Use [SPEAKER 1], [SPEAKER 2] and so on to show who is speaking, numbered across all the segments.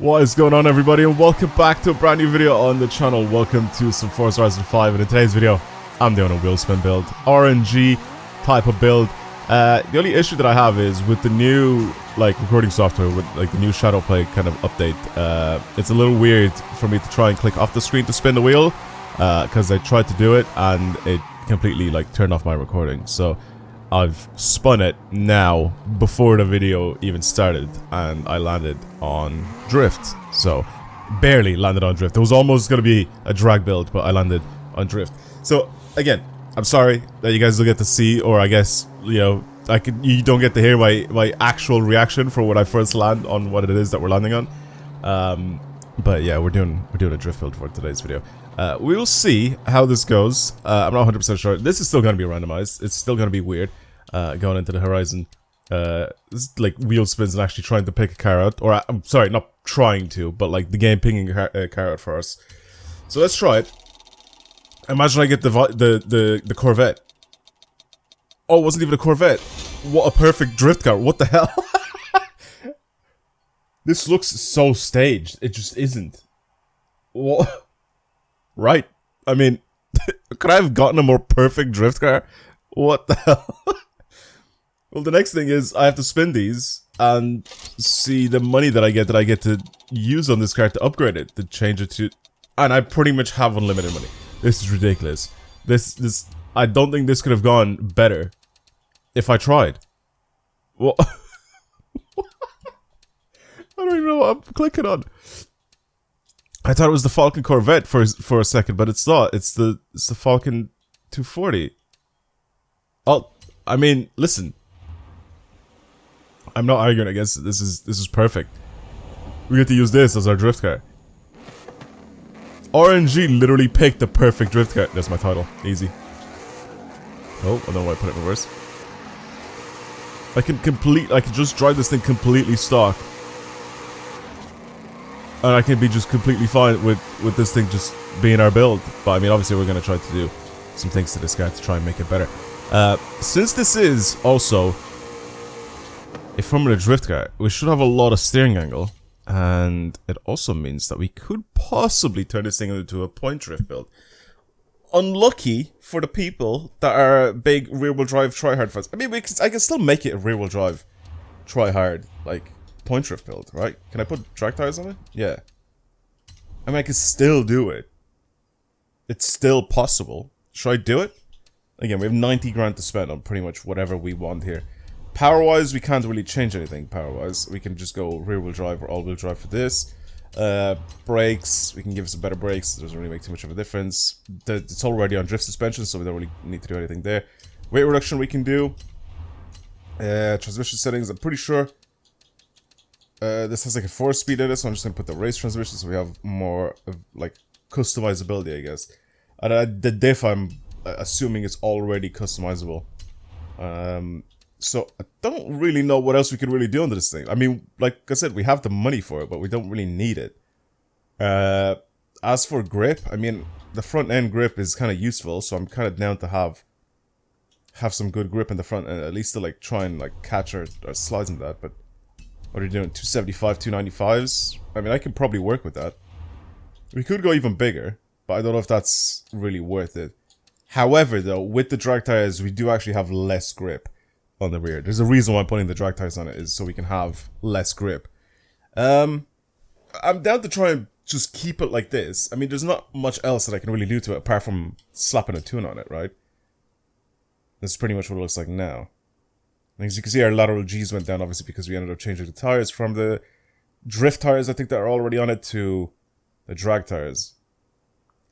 [SPEAKER 1] What is going on, everybody, and welcome back to a brand new video on the channel. Welcome to some Forza Horizon 5, and in today's video I'm doing a wheel spin build, RNG type of build. The only issue that I have is with the new recording software, with the new Shadowplay kind of update. It's a little weird for me to try and click off the screen to spin the wheel, because I tried to do it and it completely turned off my recording. So I've spun it now before the video even started, and I landed on drift. So barely landed on drift. It was almost gonna be a drag build, but I landed on drift. So again, I'm sorry that you guys don't get to see, or I guess you don't get to hear my actual reaction for when I first land on what it is that we're landing on. But yeah, we're doing a drift build for today's video. We will see how this goes. I'm not 100% sure. This is still going to be randomized. It's still going to be weird going into the Horizon. This is like wheel spins and actually trying to pick a car out. Or I'm sorry, not trying to, but the game picking a car out for us. So let's try it. Imagine I get the Corvette. Oh, it wasn't even a Corvette. What a perfect drift car. What the hell? This looks so staged. It just isn't. What? Right. I mean, could I have gotten a more perfect drift car? What the hell? Well, the next thing is I have to spin these and see the money that I get to use on this car to upgrade it, to change it to... And I pretty much have unlimited money. This is ridiculous. This I don't think this could have gone better if I tried. Well... I don't even know what I'm clicking on. I thought it was the Falcon Corvette for a second, but it's not. It's the Falcon 240. Oh, I mean, listen. I'm not arguing against it. This is perfect. We get to use this as our drift car. RNG literally picked the perfect drift car. That's my title. Easy. Oh, I don't know why I put it in reverse. I can just drive this thing completely stock. And I can be just completely fine with this thing just being our build. But I mean, obviously we're going to try to do some things to this car to try and make it better. Since this is also a Formula Drift car, we should have a lot of steering angle. And it also means that we could possibly turn this thing into a point drift build. Unlucky for the people that are big rear-wheel drive try-hard fans. I mean, I can still make it a rear-wheel drive try-hard, point drift build, right? Can I put track tires on it? Yeah. I mean, I can still do it. It's still possible. Should I do it? Again, we have 90 grand to spend on pretty much whatever we want here. Power-wise, we can't really change anything power-wise. We can just go rear-wheel drive or all-wheel drive for this. Brakes, we can give some better brakes. It doesn't really make too much of a difference. It's already on drift suspension, so we don't really need to do anything there. Weight reduction we can do. Transmission settings, I'm pretty sure this has a 4-speed in it, so I'm just gonna put the race transmission so we have more of customizability, I guess. And the diff, I'm assuming it's already customizable. So I don't really know what else we could really do on this thing. I mean, like I said, we have the money for it, but we don't really need it. As for grip, I mean, the front end grip is kind of useful, so I'm kind of down to have some good grip in the front end, at least to try and catch our slides in that. But what are you doing? 275, 295s? I mean, I could probably work with that. We could go even bigger, but I don't know if that's really worth it. However, though, with the drag tires, we do actually have less grip on the rear. There's a reason why I'm putting the drag tires on it, is so we can have less grip. I'm down to try and just keep it like this. I mean, there's not much else that I can really do to it apart from slapping a tune on it, right? That's pretty much what it looks like now. As you can see, our lateral G's went down, obviously, because we ended up changing the tires from the drift tires, I think, that are already on it, to the drag tires.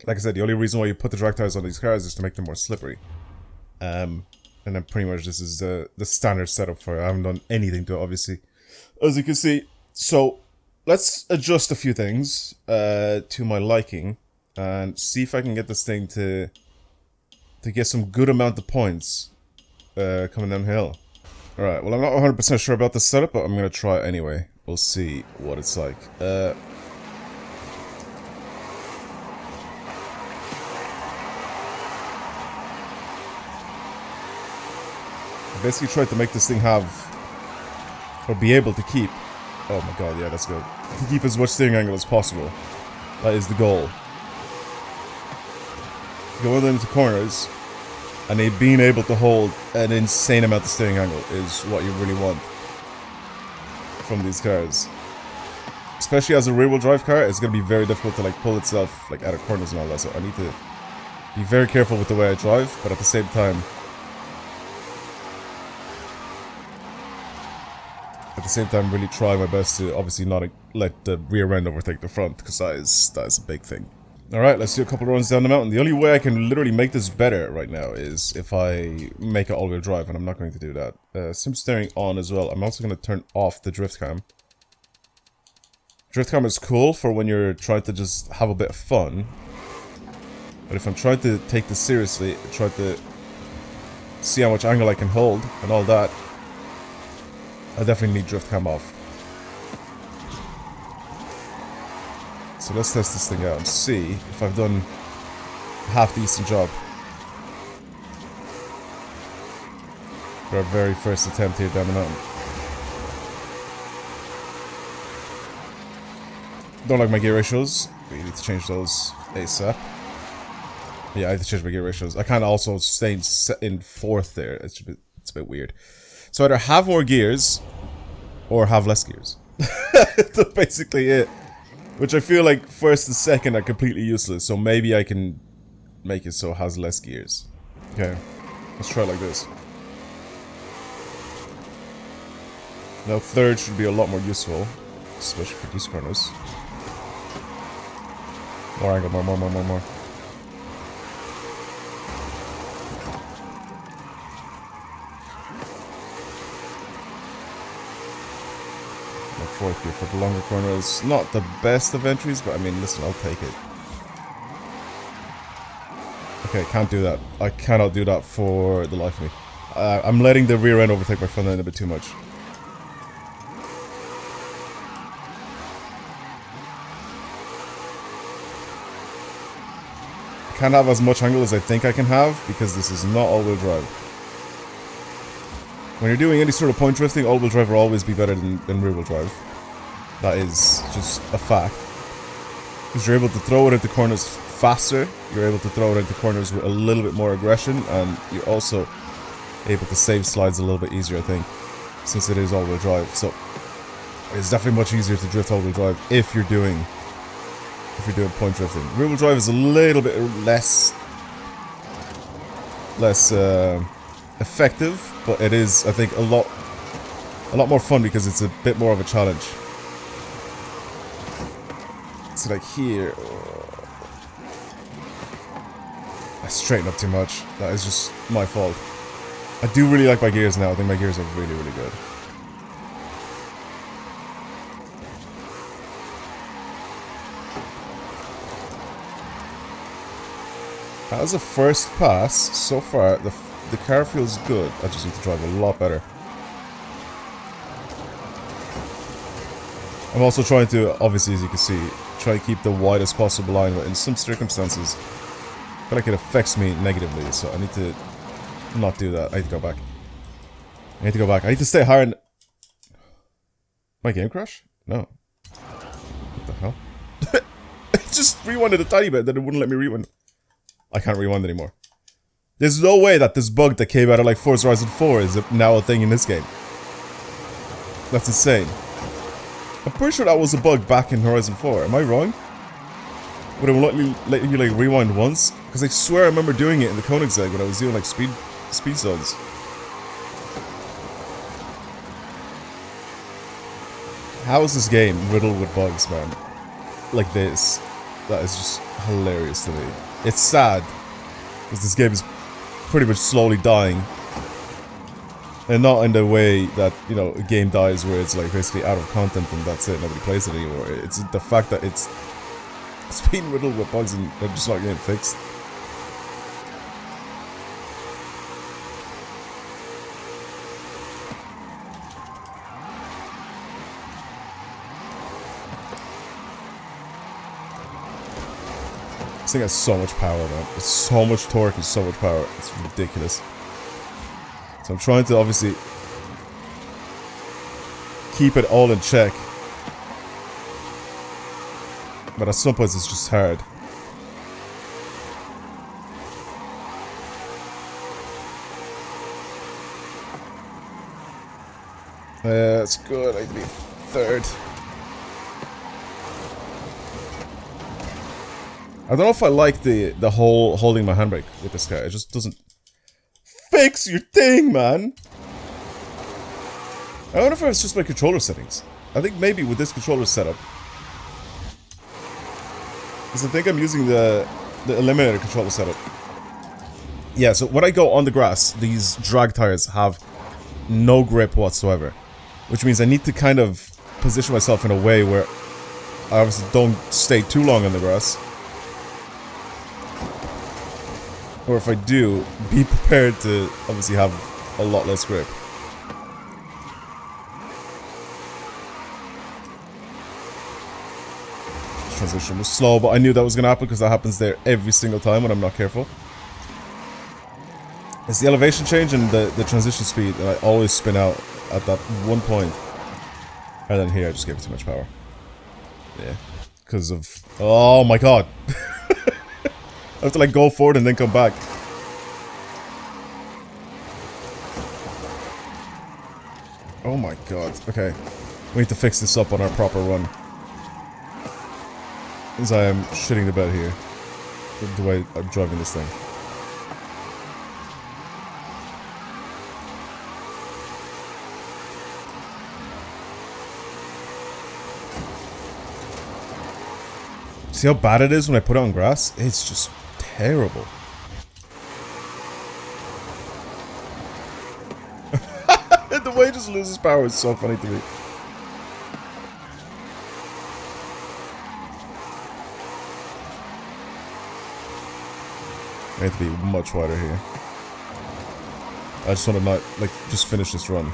[SPEAKER 1] Like I said, the only reason why you put the drag tires on these cars is to make them more slippery. And then pretty much this is the standard setup for it. I haven't done anything to it, obviously, as you can see. So let's adjust a few things to my liking and see if I can get this thing to get some good amount of points coming downhill. Alright, well, I'm not 100% sure about the setup, but I'm gonna try it anyway. We'll see what it's like. I basically tried to make this thing have, or be able to keep... Oh my god, yeah, that's good. to keep as much steering angle as possible. That is the goal. Going into corners and being able to hold an insane amount of steering angle is what you really want from these cars. Especially as a rear-wheel drive car, it's going to be very difficult to like pull itself like out of corners and all that, so I need to be very careful with the way I drive, but at the same time really try my best to obviously not let the rear end overtake the front, because that is a big thing. Alright, let's do a couple of runs down the mountain. The only way I can literally make this better right now is if I make it all-wheel drive, and I'm not going to do that. Sim steering on as well. I'm also going to turn off the drift cam. Drift cam is cool for when you're trying to just have a bit of fun. But if I'm trying to take this seriously, try to see how much angle I can hold and all that, I definitely need drift cam off. So let's test this thing out and see if I've done a half-decent job. For our very first attempt here down the mountain. Don't like my gear ratios. We need to change those ASAP. Yeah, I have to change my gear ratios. I kind of also stay in fourth there. It's a bit weird. So either have more gears or have less gears. That's basically it. Which I feel like first and second are completely useless. So maybe I can make it so it has less gears. Okay, let's try it like this. Now third should be a lot more useful, especially for these corners. More angle, more. Fourth gear for the longer corners. Not the best of entries, but I mean, listen, I'll take it. Okay, can't do that. I cannot do that for the life of me. I'm letting the rear end overtake my front end a bit too much. I can't have as much angle as I think I can have, because this is not all-wheel drive. When you're doing any sort of point drifting, all-wheel drive will always be better than rear-wheel drive. That is just a fact. Because you're able to throw it into corners faster, you're able to throw it into corners with a little bit more aggression, and you're also able to save slides a little bit easier, I think, since it is all-wheel drive. So it's definitely much easier to drift all-wheel drive if you're doing point drifting. Rear-wheel drive is a little bit less effective, but it is, I think, a lot more fun because it's a bit more of a challenge. So like here, I straighten up too much. That is just my fault. I do really like my gears now. I think my gears are really, really good. As a first pass, so far, the car feels good. I just need to drive a lot better. I'm also trying to, obviously, as you can see, try to keep the widest possible line, but in some circumstances, I feel like it affects me negatively, so I need to not do that. I need to go back. I need to stay higher. My game crash? No. What the hell? It just rewinded a tiny bit, then it wouldn't let me rewind. I can't rewind anymore. There's no way that this bug that came out of like Forza Horizon 4 is now a thing in this game. That's insane. I'm pretty sure that was a bug back in Horizon 4. Am I wrong? Would it let you like rewind once? Because I swear I remember doing it in the Koenigsegg when I was doing like speed zones. How is this game riddled with bugs, man? Like this. That is just hilarious to me. It's sad, because this game is pretty much slowly dying. And not in the way that, you know, a game dies where it's like basically out of content and that's it, nobody plays it anymore. It's the fact that it's being riddled with bugs and they're just not getting fixed. This thing has so much power, man. It's so much torque and so much power. It's ridiculous. So I'm trying to obviously keep it all in check. But at some points it's just hard. That's good. I'd be third. I don't know if I like the whole holding my handbrake with this car. It just doesn't fix your thing, man. I wonder if it's just my controller settings. I think maybe with this controller setup, because I think I'm using the eliminator controller setup. Yeah, so when I go on the grass, these drag tires have no grip whatsoever, which means I need to kind of position myself in a way where I obviously don't stay too long on the grass. Or if I do, be prepared to obviously have a lot less grip. This transition was slow, but I knew that was going to happen because that happens there every single time when I'm not careful. It's the elevation change and the transition speed that I always spin out at that one point. And then here I just gave it too much power. Yeah. Because of... Oh my god! I have to like go forward and then come back. Oh my god. Okay. We need to fix this up on our proper run. As I am shitting the bed here. The way I'm driving this thing. See how bad it is when I put it on grass? It's just terrible. The way it just loses power is so funny to me. I need to be much wider here. I just want to not, like, just finish this run.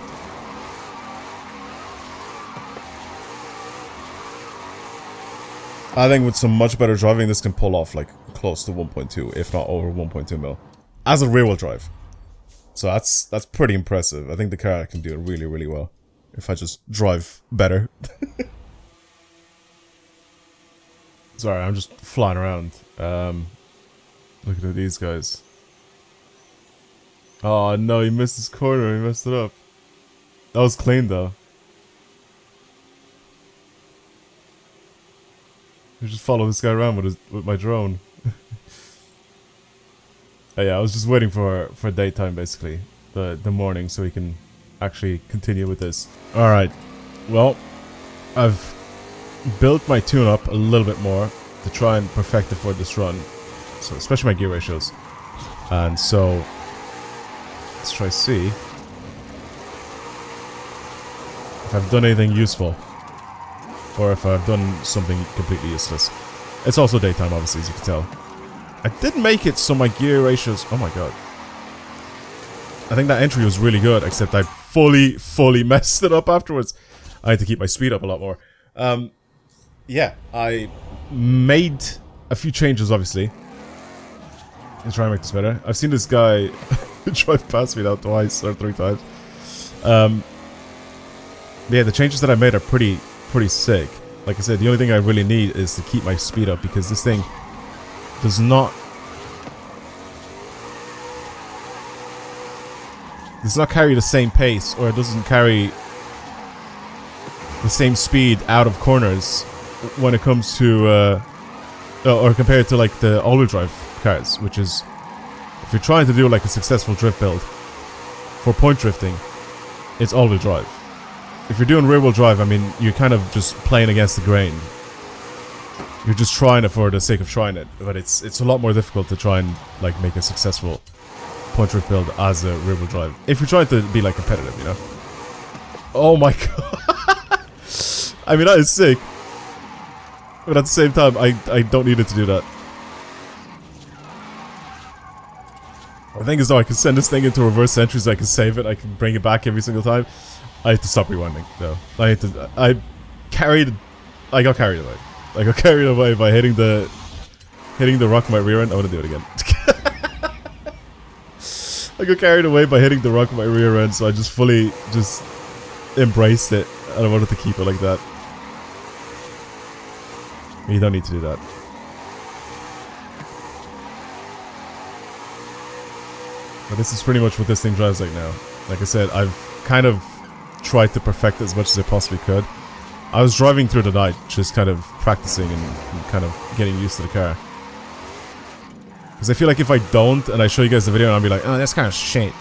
[SPEAKER 1] I think with some much better driving, this can pull off like close to 1.2, if not over 1.2 mil, as a rear-wheel drive. So that's pretty impressive. I think the car can do it really, really well if I just drive better. Sorry, I'm just flying around. Looking at these guys. Oh no, he missed his corner. He messed it up. That was clean though. I just follow this guy around with my drone. Yeah, I was just waiting for daytime basically, the morning, so we can actually continue with this. All right, well, I've built my tune up a little bit more to try and perfect it for this run, so especially my gear ratios, and so let's try see if I've done anything useful. Or if I've done something completely useless. It's also daytime, obviously, as you can tell. I did make it so my gear ratios... Oh my god. I think that entry was really good, except I fully messed it up afterwards. I had to keep my speed up a lot more. Yeah, I made a few changes, obviously. To try and make this better. I've seen this guy drive past me now twice or 3 times. Yeah, the changes that I made are pretty sick. Like I said, the only thing I really need is to keep my speed up, because this thing does not carry the same pace, or it doesn't carry the same speed out of corners when it comes to or compared to like the all-wheel drive cars, which is, if you're trying to do like a successful drift build for point drifting, it's all-wheel drive. If you're doing rear-wheel drive, I mean, you're kind of just playing against the grain. You're just trying it for the sake of trying it, but it's a lot more difficult to try and like make a successful point drift build as a rear-wheel drive. If you're trying to be like competitive, you know. Oh my god! I mean, that is sick, but at the same time, I don't need it to do that. The thing is, though, I can send this thing into reverse entry so I can save it. I can bring it back every single time. I had to stop rewinding, though. I got carried away. I got carried away by hitting the rock in my rear end. I want to do it again. I got carried away by hitting the rock in my rear end, so I just fully embraced it, and I wanted to keep it like that. You don't need to do that. But this is pretty much what this thing drives like now. Like I said, I've kind of tried to perfect it as much as I possibly could. I was driving through the night, just kind of practicing and kind of getting used to the car. Because I feel like if I don't, and I show you guys the video, and I'll be like, oh, that's kind of shit.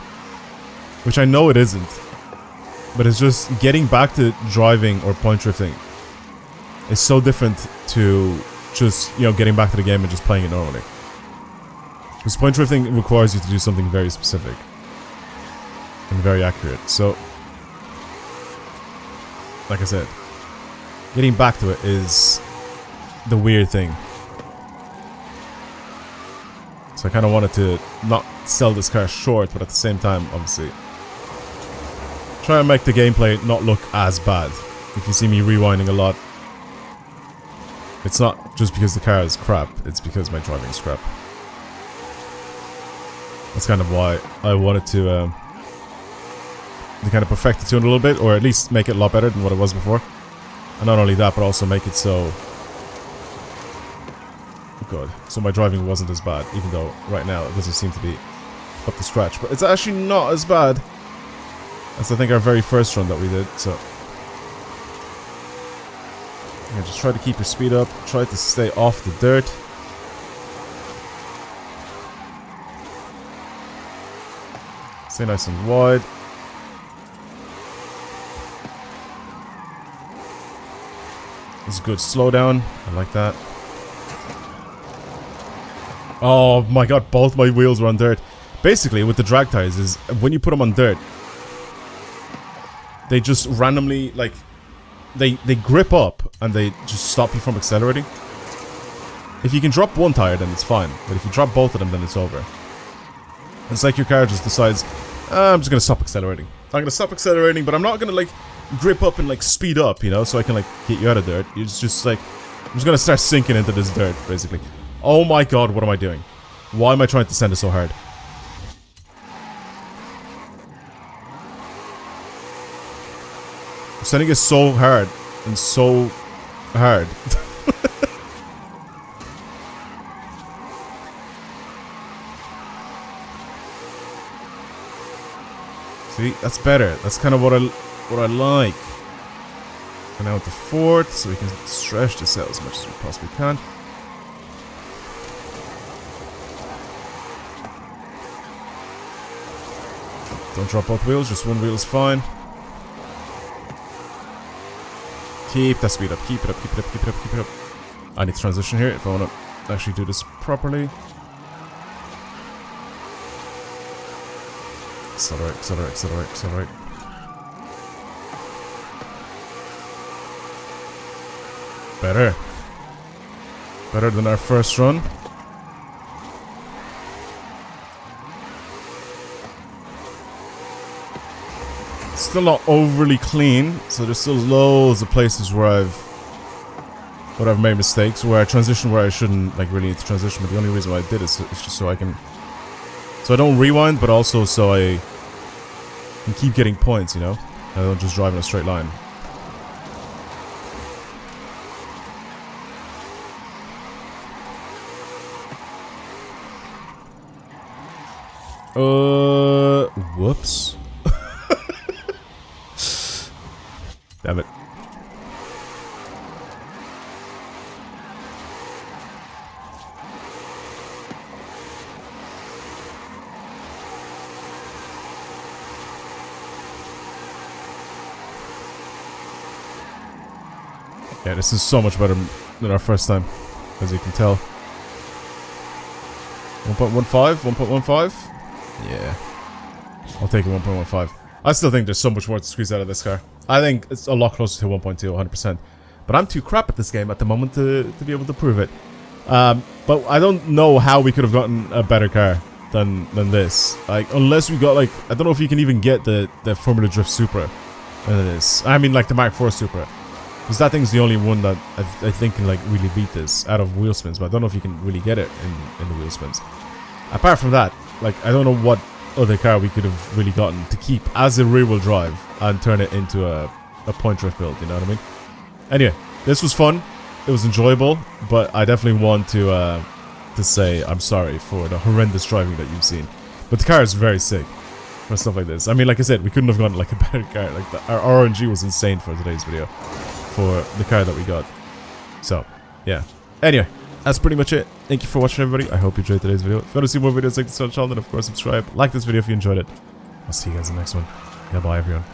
[SPEAKER 1] Which I know it isn't. But it's just getting back to driving or point drifting is so different to just, you know, getting back to the game and just playing it normally. Because point drifting requires you to do something very specific. And very accurate. So, like I said, getting back to it is the weird thing. So I kind of wanted to not sell this car short, but at the same time, obviously, try and make the gameplay not look as bad. If you see me rewinding a lot, it's not just because the car is crap, it's because my driving is crap. That's kind of why I wanted to kind of perfect the tune a little bit, or at least make it a lot better than what it was before. And not only that, but also make it so good. So my driving wasn't as bad, even though right now it doesn't seem to be up to scratch. But it's actually not as bad as I think our very first run that we did, so... yeah, just try to keep your speed up, try to stay off the dirt. Stay nice and wide. It's a good slowdown. I like that. Oh my god, both my wheels were on dirt. Basically, with the drag tires is when you put them on dirt, they just randomly, like, they grip up and they just stop you from accelerating. If you can drop one tire, then it's fine. But if you drop both of them, then it's over. It's like your car just decides, I'm just gonna stop accelerating. I'm gonna stop accelerating, but I'm not gonna, like, grip up and, like, speed up, you know, so I can, like, get you out of dirt. It's just like, I'm just gonna start sinking into this dirt, basically. Oh my god, what am I doing? Why am I trying to send it so hard? I'm sending it so hard and so hard. See, that's better. That's kind of what I like. And now with the fourth, so we can stretch this out as much as we possibly can. Don't drop both wheels, just one wheel is fine. Keep that speed up, keep it up, keep it up, keep it up, keep it up. I need to transition here if I want to actually do this properly. Accelerate, accelerate, accelerate, accelerate. Better. Better than our first run. Still not overly clean, so there's still loads of places where I've made mistakes, where I transition where I shouldn't, like, really need to transition. But the only reason why I did is just so I can, so I don't rewind, but also so I can keep getting points, you know? I don't just drive in a straight line. Whoops. Damn it. Yeah, this is so much better than our first time, as you can tell. 1.15? 1.15? Yeah. I'll take a 1.15. I still think there's so much more to squeeze out of this car. I think it's a lot closer to 1.2, 100%. But I'm too crap at this game at the moment to be able to prove it. But I don't know how we could have gotten a better car than this. Like, unless we got, like, I don't know if you can even get the Formula Drift Supra than this. I mean, like the Mark IV Supra. Because that thing's the only one that I think can, like, really beat this out of wheel spins. But I don't know if you can really get it in the wheel spins. Apart from that, like, I don't know what other car we could have really gotten to keep as a rear-wheel drive and turn it into a point drift build, you know what I mean? Anyway, this was fun. it was enjoyable, but I definitely want to say I'm sorry for the horrendous driving that you've seen. But the car is very sick for stuff like this. I mean, like I said, we couldn't have gotten like a better car. Like our RNG was insane for today's video, for the car that we got. So, yeah. Anyway, that's pretty much it. Thank you for watching, everybody. I hope you enjoyed today's video. If you want to see more videos like this on the channel, then of course subscribe. Like this video if you enjoyed it. I'll see you guys in the next one. Yeah, bye everyone.